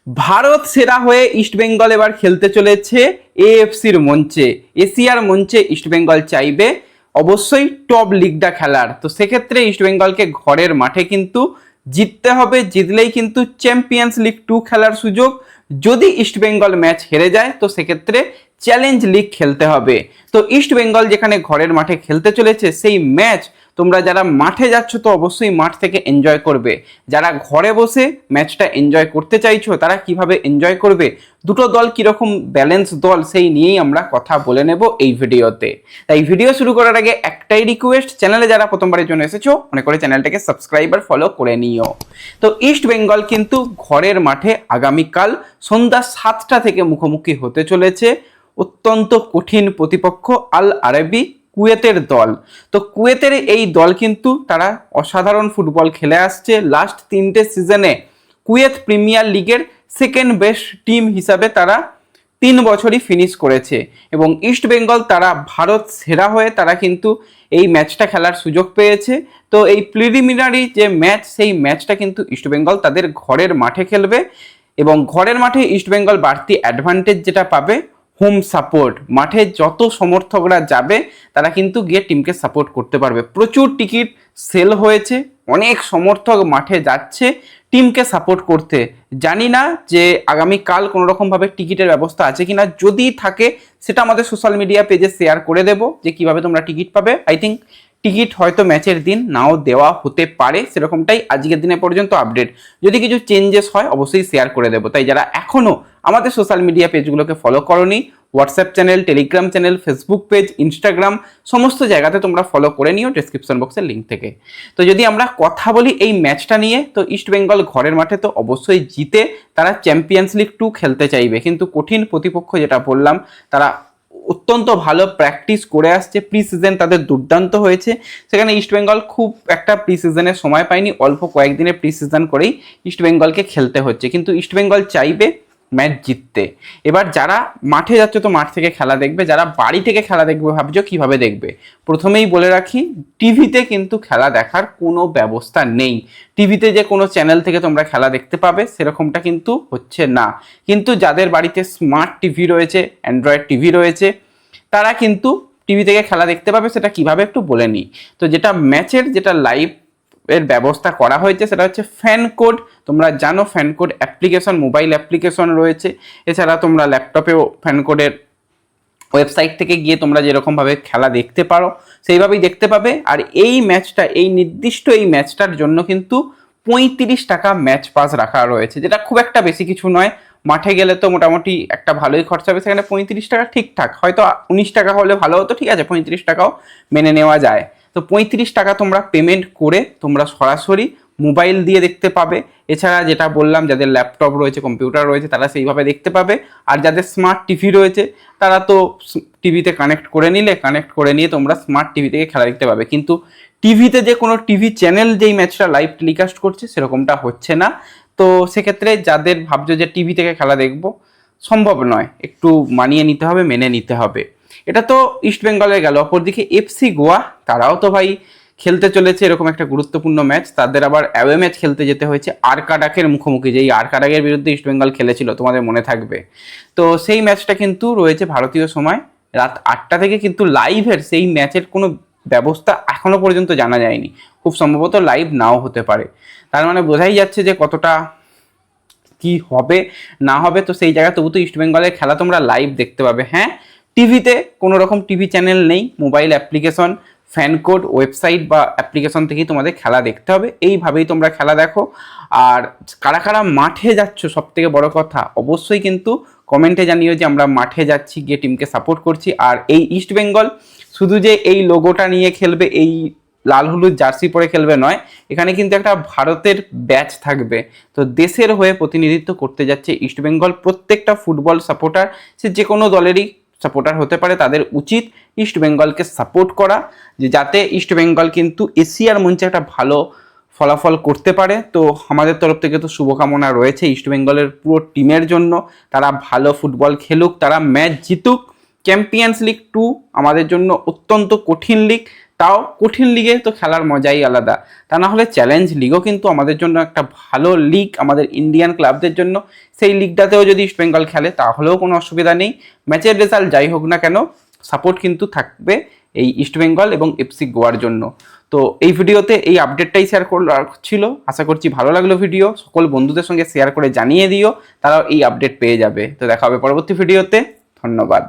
ভারত সেরা হয়ে ইস্টবেঙ্গল এবার খেলতে চলেছে এএফসির মঞ্চে। এশিয়ার মঞ্চে ইস্টবেঙ্গল চাইবে অবশ্যই টপ লিগটা খেলার। তো সেক্ষেত্রে ইস্টবেঙ্গলকে ঘরের মাঠে কিন্তু জিততে হবে, জিতলেই কিন্তু চ্যাম্পিয়ন্স লিগ 2 খেলার সুযোগ। যদি ইস্টবেঙ্গল ম্যাচ হেরে যায় তো সেক্ষেত্রে চ্যালেঞ্জ লিগ খেলতে হবে। তো ইস্টবেঙ্গল যেখানে ঘরের মাঠে খেলতে চলেছে সেই ম্যাচ তোমরা যারা মাঠে যাচ্ছ তো অবশ্যই মাঠ থেকে এনজয় করবে। যারা ঘরে বসে ম্যাচটা এনজয় করতে চাইছো তারা কিভাবে এনজয় করবে, দুটো দল কিরকম ব্যালেন্স দল সেই নিয়েই আমরা কথা বলে নেব এই ভিডিওতে। তাই ভিডিও শুরু করার আগে একটাই রিকোয়েস্ট, চ্যানেলে যারা প্রথমবারের জন্য এসেছো মনে করে চ্যানেলটাকে সাবস্ক্রাইব আর ফলো করে নিও। তো ইস্ট বেঙ্গল কিন্তু ঘরের মাঠে আগামীকাল সন্ধ্যা 7টা থেকে মুখোমুখি হতে চলেছে অত্যন্ত কঠিন প্রতিপক্ষ আল আরাবি কুয়েতের দল। তো কুয়েতের এই দল কিন্তু তারা অসাধারণ ফুটবল খেলে আসছে। লাস্ট 3টে সিজনে কুয়েত প্রিমিয়ার লিগের সেকেন্ড বেস্ট টিম হিসাবে তারা 3 বছরই ফিনিশ করেছে এবং ইস্ট বেঙ্গল তারা ভারত সেরা হয়ে তারা কিন্তু এই ম্যাচটা খেলার সুযোগ পেয়েছে। তো এই প্রিলিমিনারি যে ম্যাচ সেই ম্যাচটা কিন্তু ইস্ট বেঙ্গল তাদের ঘরের মাঠে খেলবে এবং ঘরের মাঠে ইস্ট বেঙ্গল বাড়তি অ্যাডভান্টেজ যেটা পাবে হোম সাপোর্ট। মাঠে যত সমর্থকরা যাবে তারা কিন্তু গিয়ে টিমকে সাপোর্ট করতে পারবে। প্রচুর টিকিট সেল হয়েছে, অনেক সমর্থক মাঠে যাচ্ছে টিমকে সাপোর্ট করতে। জানি না যে আগামীকাল কোনো রকমভাবে টিকিটের ব্যবস্থা আছে কিনা, যদি থাকে সেটা আমাদের সোশ্যাল মিডিয়া পেজে শেয়ার করে দেবো যে কিভাবে তোমরা টিকিট পাবে। আই থিঙ্ক টিকিট হয়তো ম্যাচের দিন নাও দেওয়া হতে পারে, সেরকমটাই আজকের দিনে পর্যন্ত আপডেট। যদি কিছু চেঞ্জেস হয় অবশ্যই শেয়ার করে দেবো। তাই যারা এখনও আমাদের সোশ্যাল মিডিয়া পেজগুলোকে ফলো করোনি, WhatsApp channel, Telegram channel, Facebook page, Instagram সমস্ত জায়গাতে তোমরা ফলো করে নিও ডেসক্রিপশন বক্সের লিঙ্ক থেকে। তো যদি আমরা কথা বলি এই ম্যাচটা নিয়ে, তো ইস্ট বেঙ্গল ঘরের মাঠে তো অবশ্যই জিতে তারা চ্যাম্পিয়ন্স লিগ 2 খেলতে চাইবে, কিন্তু কঠিন প্রতিপক্ষ যেটা বললাম তারা অত্যন্ত ভালো প্র্যাকটিস করে আসছে। প্রি সিজন তাদের দুর্দান্ত হয়েছে, সেখানে ইস্টবেঙ্গল খুব একটা প্রি সিজনের সময় পায়নি, অল্প কয়েকদিনের প্রি সিজন করেই ইস্টবেঙ্গলকে খেলতে হচ্ছে, কিন্তু ইস্টবেঙ্গল চাইবে ম্যাচ জিততে। এবার যারা মাঠে যাচ্ছে তো মাঠ থেকে খেলা দেখবে, যারা বাড়ি থেকে খেলা দেখবে ভাবছো কিভাবে দেখবে, প্রথমেই বলে রাখি টিভিতে কিন্তু খেলা দেখার কোনো ব্যবস্থা নেই। টিভিতে যে কোনো চ্যানেল থেকে তোমরা খেলা দেখতে পাবে সেরকমটা কিন্তু হচ্ছে না। কিন্তু যাদের বাড়িতে স্মার্ট টিভি রয়েছে, অ্যান্ড্রয়েড টিভি রয়েছে, তারা কিন্তু টিভি থেকে খেলা দেখতে পাবে। সেটা কিভাবে একটু বলে নিই। তো যেটা ম্যাচের যেটা লাইভ এর ব্যবস্থা করা হয়েছে সেটা হচ্ছে ফ্যান কোড। তোমরা জানো fan code application, mobile application রয়েছে। এছাড়া তোমরা ল্যাপটপেও ফ্যান কোডের ওয়েবসাইট থেকে গিয়ে তোমরা যেরকমভাবে খেলা দেখতে পারো সেইভাবেই দেখতে পাবে। আর এই ম্যাচটা, এই নির্দিষ্ট এই ম্যাচটার জন্য কিন্তু 35 টাকা ম্যাচ পাস রাখা রয়েছে, যেটা খুব একটা বেশি কিছু নয়। মাঠে গেলে তো মোটামুটি একটা ভালোই খরচা হবে, সেখানে 35 টাকা ঠিকঠাক। হয়তো 19 টাকা হলে ভালো হতো, ঠিক আছে 35 টাকাও মেনে নেওয়া যায়। তো 35 টাকা তোমরা পেমেন্ট করে তোমরা সরাসরি মোবাইল দিয়ে দেখতে পাবে। এছাড়া যেটা বললাম যাদের ল্যাপটপ রয়েছে, কম্পিউটার রয়েছে তারা সেইভাবে দেখতে পাবে। আর যাদের স্মার্ট টিভি রয়েছে তারা তো টিভিতে কানেক্ট করে নিয়ে তোমরা স্মার্ট টিভি থেকে খেলা দেখতে পাবে। কিন্তু টিভিতে যে কোনো টিভি চ্যানেল যেই ম্যাচটা লাইভ টেলিকাস্ট করছে সেরকমটা হচ্ছে না। তো সেক্ষেত্রে যাদের ভাবছো যে টিভি থেকে খেলা দেখবো, সম্ভব নয়, একটু মানিয়ে নিতে হবে, মেনে নিতে হবে। এটা তো ইস্ট বেঙ্গলে গেল। অপরদিকে এফসি গোয়া, তারাও তো ভাই খেলতে চলেছে এরকম একটা গুরুত্বপূর্ণ ম্যাচ। তাদের আবার অ্যাওয়ে ম্যাচ খেলতে যেতে হয়েছে আরকাডাকের মুখোমুখি, যেই আরকাডাকের বিরুদ্ধে ইস্টবেঙ্গল খেলেছিল তোমাদের মনে থাকবে। তো সেই ম্যাচটা কিন্তু রয়েছে ভারতীয় সময় রাত 8টা থেকে, কিন্তু লাইভের সেই ম্যাচের কোনো ব্যবস্থা এখনো পর্যন্ত জানা যায়নি। খুব সম্ভবত লাইভ নাও হতে পারে। তার মানে বোঝাই যাচ্ছে যে কতটা কি হবে না হবে। তো সেই জায়গায় তবু তো ইস্টবেঙ্গলের খেলা তোমরা লাইভ দেখতে পাবে। হ্যাঁ, টিভিতে কোনো রকম টিভি চ্যানেল নেই, mobile application, fan code, website বা অ্যাপ্লিকেশন থেকেই তোমাদের খেলা দেখতে হবে। এইভাবেই তোমরা খেলা দেখো। আর কারা কারা মাঠে যাচ্ছ সব থেকে বড় কথা অবশ্যই কিন্তু কমেন্টে জানিও যে আমরা মাঠে যাচ্ছি, গিয়ে টিমকে সাপোর্ট করছি। আর এই ইস্টবেঙ্গল শুধু যে এই লোগোটা নিয়ে খেলবে, এই লাল হলুদ জার্সি পরে খেলবে নয়, এখানে কিন্তু একটা ভারতের ব্যাচ থাকবে। তো দেশের হয়ে প্রতিনিধিত্ব করতে যাচ্ছে ইস্টবেঙ্গল। প্রত্যেকটা ফুটবল সাপোর্টার, সে যে কোনো দলেরই সাপোর্টার হতে পারে, তাদের উচিত ইস্টবেঙ্গলকে সাপোর্ট করা, যে যাতে ইস্টবেঙ্গল কিন্তু এশিয়ার মঞ্চে একটা ভালো ফলাফল করতে পারে। তো আমাদের তরফ থেকে তো শুভকামনা রয়েছে ইস্টবেঙ্গলের পুরো টিমের জন্য। তারা ভালো ফুটবল খেলুক, তারা ম্যাচ জিতুক। চ্যাম্পিয়ন্স লিগ 2 আমাদের জন্য অত্যন্ত কঠিন লিগ, তাও কঠিন লিগে তো খেলার মজাই আলাদা। তা না হলে চ্যালেঞ্জ লিগও কিন্তু আমাদের জন্য একটা ভালো লিগ, আমাদের ইন্ডিয়ান ক্লাবদের জন্য। সেই লিগটাতেও যদি ইস্টবেঙ্গল খেলে তাহলেও কোনো অসুবিধা নেই। ম্যাচের রেজাল্ট যাই হোক না কেন, সাপোর্ট কিন্তু থাকবে এই ইস্টবেঙ্গল এবং এফসি গোয়ার জন্য। তো এই ভিডিওতে এই আপডেটটাই শেয়ার করার ছিল। আশা করছি ভালো লাগলো ভিডিও। সকল বন্ধুদের সঙ্গে শেয়ার করে জানিয়ে দিও, তারাও এই আপডেট পেয়ে যাবে। তো দেখা হবে পরবর্তী ভিডিওতে। ধন্যবাদ।